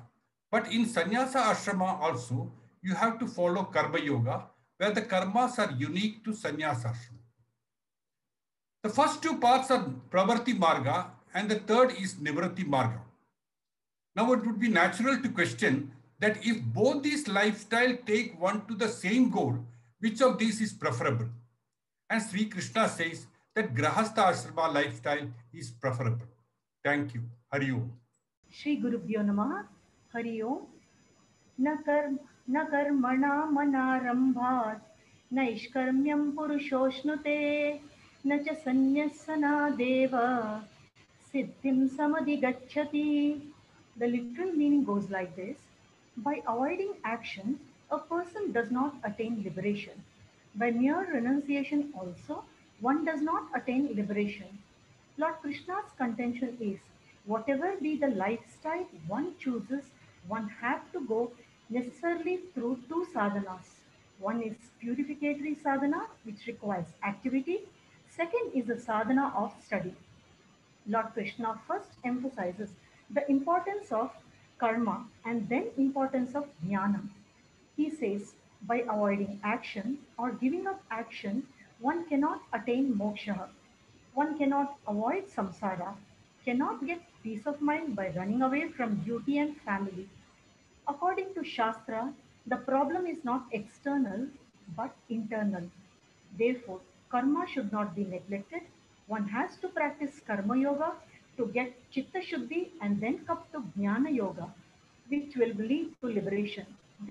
Speaker 8: But in Sannyasa Ashrama also, you have to follow Karma Yoga, where the karmas are unique to Sannyasa Ashrama. The first two paths are Pravarti Marga and the third is Nivritti Marga. Now it would be natural to question that if both these lifestyles take one to the same goal, which of these is preferable? And Sri Krishna says that Grahastha Ashrama lifestyle is preferable. Thank you. Hari Om.
Speaker 9: Shri Gurubhyo Namaha. Hari Om. Na karmana manarambhat naishkarmyam purushoshnute na cha sannyasana deva siddhim samadhigacchati. The literal meaning goes like this. By avoiding action, a person does not attain liberation. By mere renunciation also, one does not attain liberation. Lord Krishna's contention is, whatever be the lifestyle one chooses, one has to go necessarily through two sadhanas. One is purificatory sadhana, which requires activity. Second is the sadhana of study. Lord Krishna first emphasizes the importance of karma and then importance of jnana. He says, by avoiding action or giving up action, one cannot attain moksha. One cannot avoid samsara, cannot get peace of mind by running away from duty and family. According to Shastra, the problem is not external but internal. Therefore, karma should not be neglected. One has to practice karma yoga to get chitta shuddhi and then come to jnana yoga, which will lead to liberation.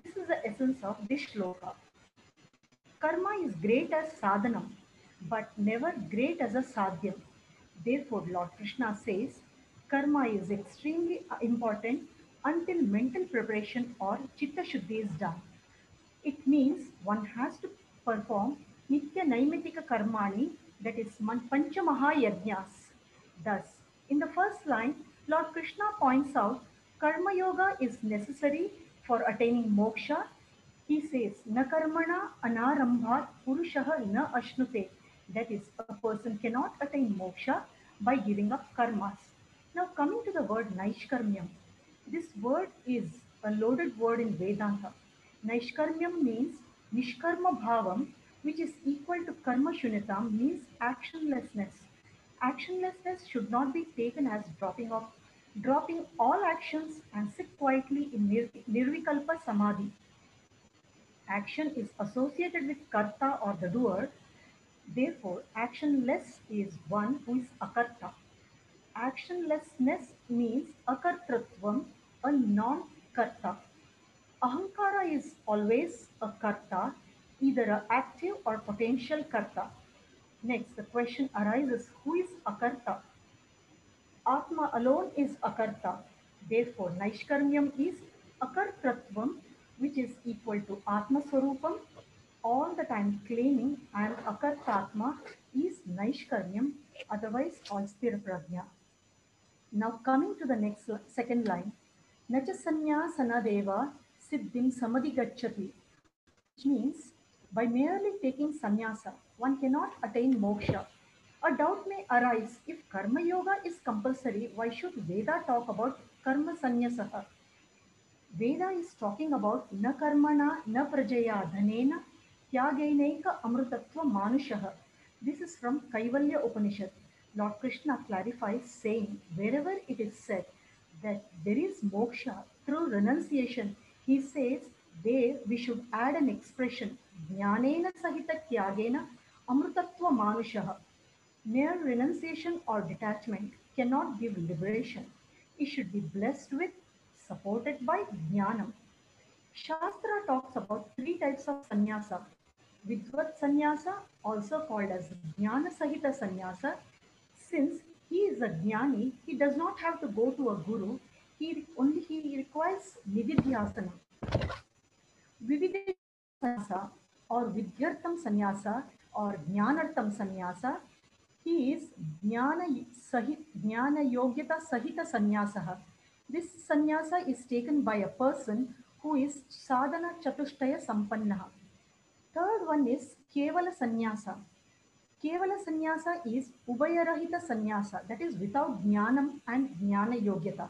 Speaker 9: This is the essence of this shloka. Karma is great as sadhanam, but never great as a sadhyam. Therefore, Lord Krishna says, karma is extremely important until mental preparation or chitta shuddhi is done. It means one has to perform nitya naimitika karmani, that is pancha mahayajnas. Thus, in the first line, Lord Krishna points out karma yoga is necessary for attaining moksha. He says, na karmana anarambhat purushaha na ashnute. That is, a person cannot attain moksha by giving up karmas. Now coming to the word naishkarmyam. This word is a loaded word in Vedanta. Naishkarmyam means nishkarma bhavam, which is equal to karma shunyatam, means actionlessness. Actionlessness should not be taken as dropping all actions and sit quietly in nirvikalpa samadhi. Action is associated with karta or the doer. Therefore, actionless is one who is akarta. Actionlessness means akartratvam, a non-karta. Ahankara is always a karta, either an active or potential karta. Next, the question arises, who is akarta? Atma alone is akarta. Therefore, Naishkarmyam is akartratvam, which is equal to Atma Swarupam, all the time claiming I am akartatma, is Naishkarmyam, otherwise called Sthira Prajna. Now coming to the next second line, Nacha Sanyasana Deva Siddhim Samadhi Gacchati, which means by merely taking sannyasa, one cannot attain moksha. A doubt may arise, if karma yoga is compulsory, why should Veda talk about karma sanyasaha? Veda is talking about na karmana na prajaya dhanena tyagainaika amrutatva manushaha. This is from Kaivalya Upanishad. Lord Krishna clarifies saying, wherever it is said that there is moksha through renunciation, he says there we should add an expression, jnanena sahita tyagena amrutatva manushaha. Mere renunciation or detachment cannot give liberation. It should be blessed with, supported by jnanam. Shastra talks about three types of sannyasa. Vidvat sannyasa, also called as jnana sahita sannyasa. Since he is a jnani, he does not have to go to a guru. He requires nididhyasana. Vividesha sannyasa or vidyartam sannyasa or jnanartam sannyasa, he is jnana yogyata sahita sannyasa. This sannyasa is taken by a person who is sadhana chatushtaya sampanna. Third one is kevala sannyasa. Kevala sannyasa is ubhayarahita sannyasa, that is without jnanam and jnana yogyata.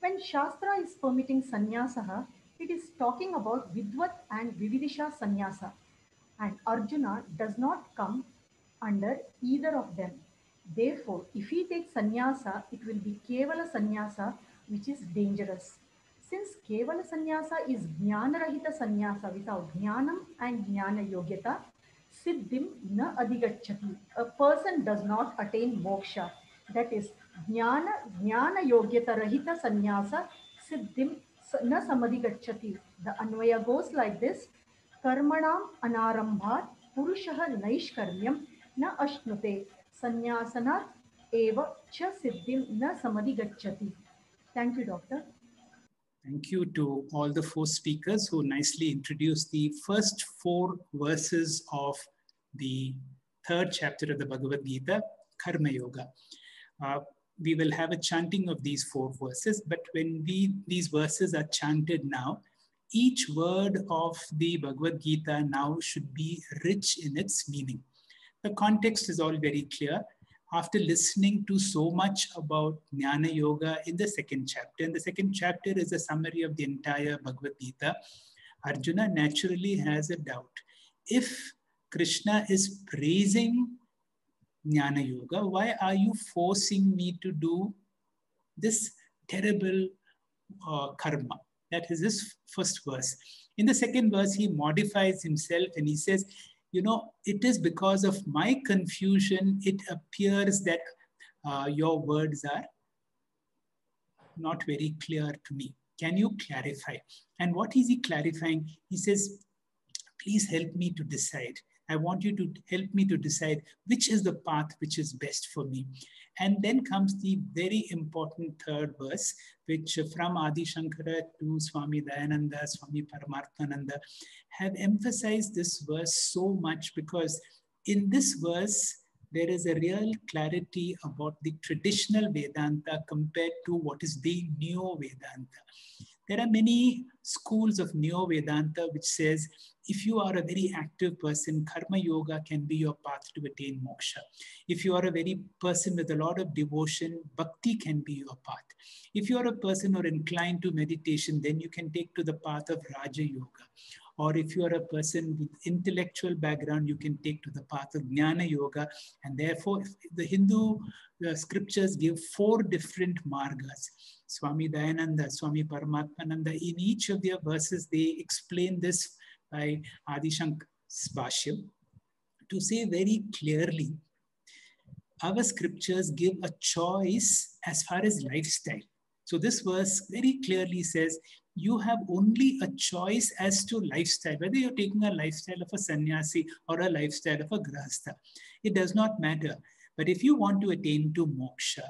Speaker 9: When Shastra is permitting sannyasa, it is talking about vidvat and vividisha sannyasa. And Arjuna does not come under either of them. Therefore, if he takes sannyasa, it will be kevala sannyasa, which is dangerous. Since kevala sannyasa is jnanarahita sannyasa without jnanam and jnana yogyata, siddhim na adhigacchati. A person does not attain moksha. That is jnana yogyata rahita sannyasa siddhim na samadhigacchati. The anvaya goes like this. Karmanam anarambhat purushah naishkarmyam na ashnute sanyasanat eva cha siddhim na samadhigacchati. Thank you, Doctor.
Speaker 5: Thank you to all the four speakers who nicely introduced the first 4 verses of the 3rd chapter of the Bhagavad Gita, Karma Yoga. We will have a chanting of these 4 verses, but when these verses are chanted now, each word of the Bhagavad Gita now should be rich in its meaning. The context is all very clear. After listening to so much about Jnana Yoga in the 2nd chapter, and the 2nd chapter is a summary of the entire Bhagavad Gita, Arjuna naturally has a doubt. If Krishna is praising Jnana Yoga, why are you forcing me to do this terrible karma? That is his first verse. In the 2nd verse, he modifies himself and he says, you know, it is because of my confusion, it appears that your words are not very clear to me. Can you clarify? And what is he clarifying? He says, please help me to decide. I want you to help me to decide which is the path which is best for me. And then comes the very important 3rd verse, which from Adi Shankara to Swami Dayananda, Swami Paramarthananda have emphasized this verse so much, because in this verse, there is a real clarity about the traditional Vedanta compared to what is the Neo-Vedanta. There are many schools of Neo-Vedanta which says, if you are a very active person, Karma Yoga can be your path to attain moksha. If you are a very person with a lot of devotion, Bhakti can be your path. If you are a person who are inclined to meditation, then you can take to the path of Raja Yoga. Or if you are a person with intellectual background, you can take to the path of Jnana Yoga. And therefore, the Hindu scriptures give 4 different margas. Swami Dayananda, Swami Paramatmananda, in each of their verses, they explain this by Adi Shankar's Bhashyam to say very clearly, our scriptures give a choice as far as lifestyle. So this verse very clearly says, you have only a choice as to lifestyle, whether you're taking a lifestyle of a sannyasi or a lifestyle of a grahastha. It does not matter. But if you want to attain to moksha,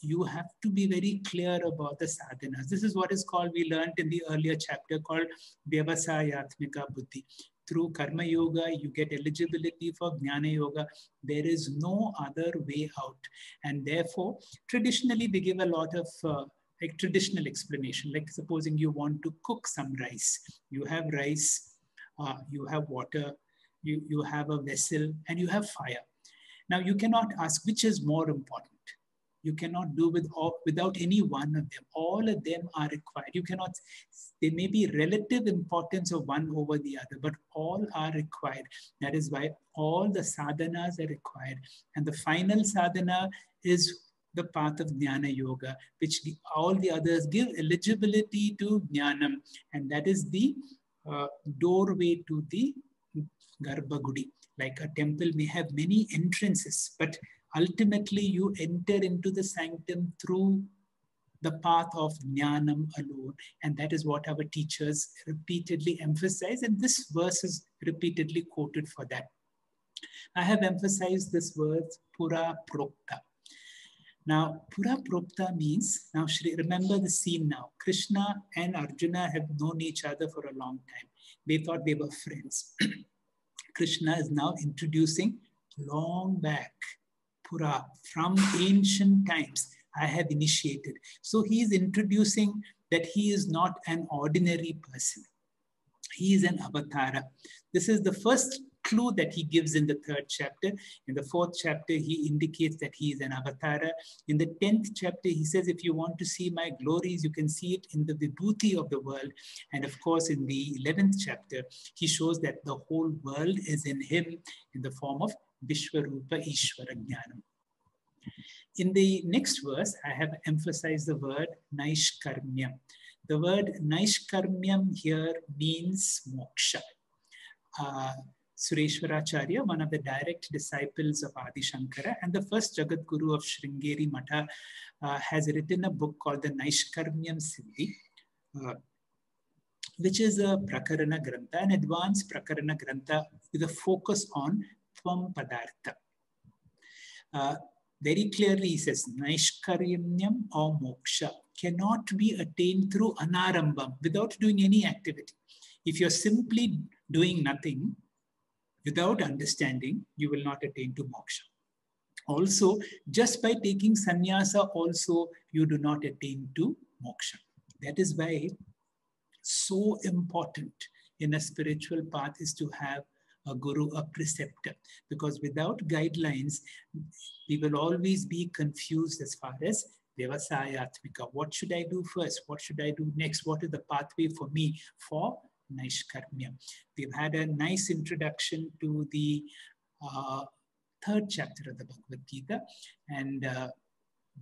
Speaker 5: you have to be very clear about the sadhanas. This is what is called, we learned in the earlier chapter called Vyavasayatmika Buddhi. through Karma Yoga, you get eligibility for Jnana Yoga. There is no other way out. And therefore, traditionally, they give a lot of like traditional explanation. Like supposing you want to cook some rice. You have rice, you have water, you have a vessel, and you have fire. Now, you cannot ask which is more important. You cannot do without any one of them. All of them are required. You cannot, there may be relative importance of one over the other, but all are required. That is why all the sadhanas are required. And the final sadhana is the path of Jnana Yoga, which all the others give eligibility to Jnanam. And that is the doorway to the Garbhagudi. Like a temple may have many entrances, but ultimately you enter into the sanctum through the path of Jnanam alone. And that is what our teachers repeatedly emphasize. And this verse is repeatedly quoted for that. I have emphasized this word, Pura Prokta. Now, Pura Prokta means, now remember the scene now. Krishna and Arjuna have known each other for a long time. They thought they were friends. Krishna is now introducing long back, Pura, from ancient times, I have initiated. So he is introducing that he is not an ordinary person. He is an avatara. This is the first clue that he gives in the 3rd chapter. In the 4th chapter, he indicates that he is an avatara. In the 10th chapter, he says, if you want to see my glories, you can see it in the vibhuti of the world. And of course, in the 11th chapter, he shows that the whole world is in him in the form of Vishwarupa Ishvara Jnanam. In the next verse, I have emphasized the word Naishkarmyam. The word Naishkarmyam here means moksha. Sureshwaracharya, one of the direct disciples of Adi Shankara and the first Jagat Guru of Sringeri Matha, has written a book called the Naishkarmyam Siddhi, which is a Prakarana Grantha, an advanced Prakarana Grantha with a focus on Tvam Padartha. Very clearly he says, Naishkaryamyam or moksha cannot be attained through anarambam, without doing any activity. If you're simply doing nothing, without understanding, you will not attain to moksha. Also, just by taking sannyasa also, you do not attain to moksha. That is why so important in a spiritual path is to have a guru, a preceptor, because without guidelines, we will always be confused as far as Vyavasayatmika. What should I do first? What should I do next? What is the pathway for me for Naishkarmya? We've had a nice introduction to the 3rd chapter of the Bhagavad Gita, and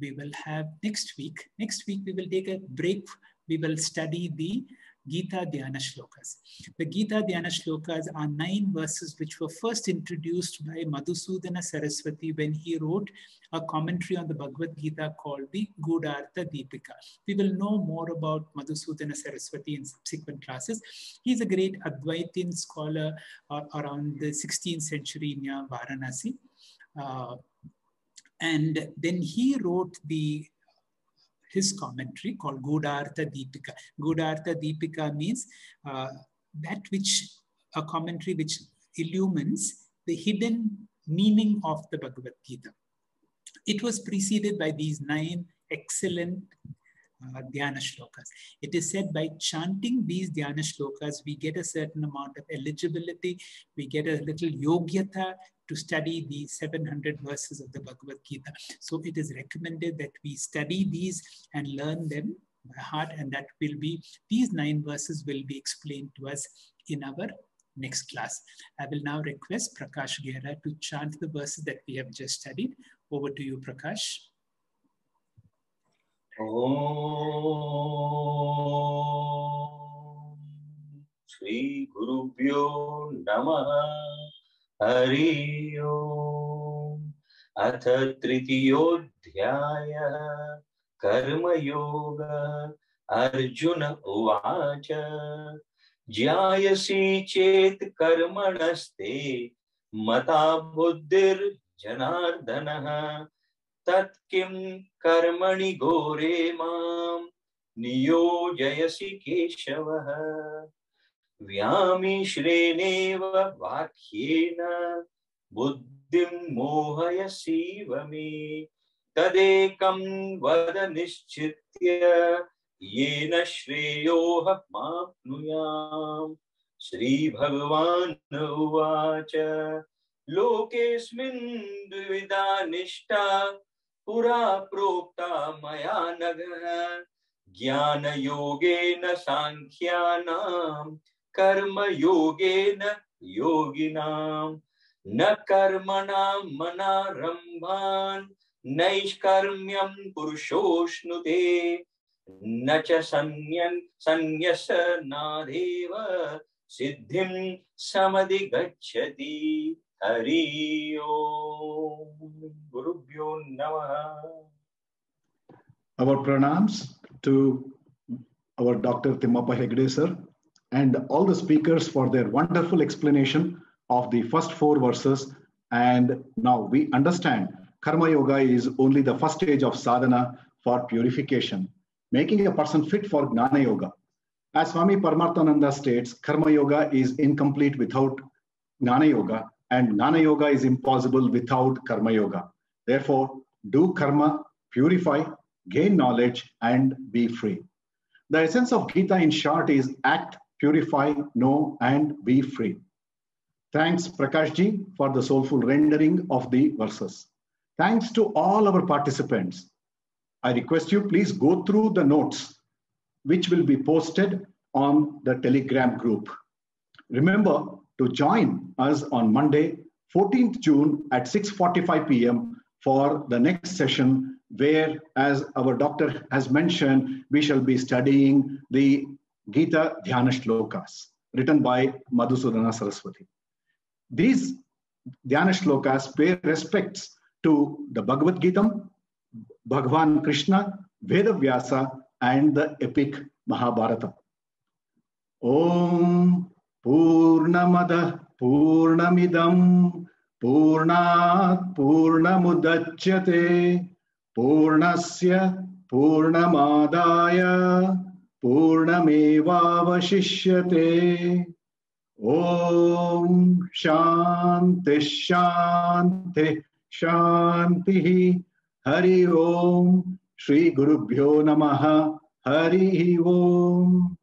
Speaker 5: we will have next week we will take a break. We will study the Gita Dhyana Shlokas. The Gita Dhyana Shlokas are 9 verses which were first introduced by Madhusudana Saraswati when he wrote a commentary on the Bhagavad Gita called the Gudhartha Deepika. We will know more about Madhusudana Saraswati in subsequent classes. He's a great Advaitin scholar around the 16th century near Varanasi. And then he wrote his commentary called Gudhartha Deepika. Gudhartha Deepika means a commentary which illumines the hidden meaning of the Bhagavad Gita. It was preceded by these 9 excellent Dhyana Shlokas. It is said by chanting these Dhyana Shlokas, we get a certain amount of eligibility, we get a little yogyata to study the 700 verses of the Bhagavad Gita. So it is recommended that we study these and learn them by heart, and that will be, these 9 verses will be explained to us in our next class. I will now request Prakash Gera to chant the verses that we have just studied. Over to you, Prakash.
Speaker 10: Om Shri Gurubhyo Namaha Hari Om Atha Tritiyodhyaya Karma Yoga Arjuna Uvacha Jayasi Chet Karmanaste Mata Buddhir Janardanaha Tat Kim Karmani Gore Mam Niyojayasi Keshavaha व्यामिश्रेणेव वाक्येन बुद्धिं मोहयसीव मे तदेकं वद निश्चित्य येन श्रेयोऽहमाप्नुयाम्। श्रीभगवान् उवाच लोकेऽस्मिन् द्विविधा निष्ठा पुरा प्रोक्ता मया नघ ज्ञानयोगेन सांख्यानां कर्मयोगेन योगिनां न कर्मणां मनारम्भान् नैष्कर्म्यं पुरुषोऽश्नुते न च संन्यसनादेव सिद्धिं समधिगच्छति। हरि ओम। गुरुभ्यो नमः।
Speaker 1: Our pranams to our Dr. Timmappa Hegde sir and all the speakers for their wonderful explanation of the first 4 verses. And now we understand Karma Yoga is only the first stage of sadhana for purification, making a person fit for Gnana Yoga. As Swami Paramarthananda states, Karma Yoga is incomplete without Gnana Yoga, and Gnana Yoga is impossible without Karma Yoga. Therefore, do karma, purify, gain knowledge, and be free. The essence of Gita in short is act, purify, know, and be free. Thanks, Prakash ji, for the soulful rendering of the verses. Thanks to all our participants. I request you please go through the notes which will be posted on the Telegram group. Remember to join us on Monday, 14th June at 6:45 p.m. for the next session, where, as our doctor has mentioned, we shall be studying the Gita Dhyana Shlokas written by Madhusudana Saraswati. These Dhyana Shlokas pay respects to the Bhagavad Gita, Bhagavan Krishna, Veda Vyasa, and the epic Mahabharata. Om Purnamada Purnamidam Purnat Purnamudachyate Purnasya Purnamadaya Purnamevavashishyate. Om Shanti Shanti Shanti. Hari Om. Shri Gurubhyo Namaha. Hari Om.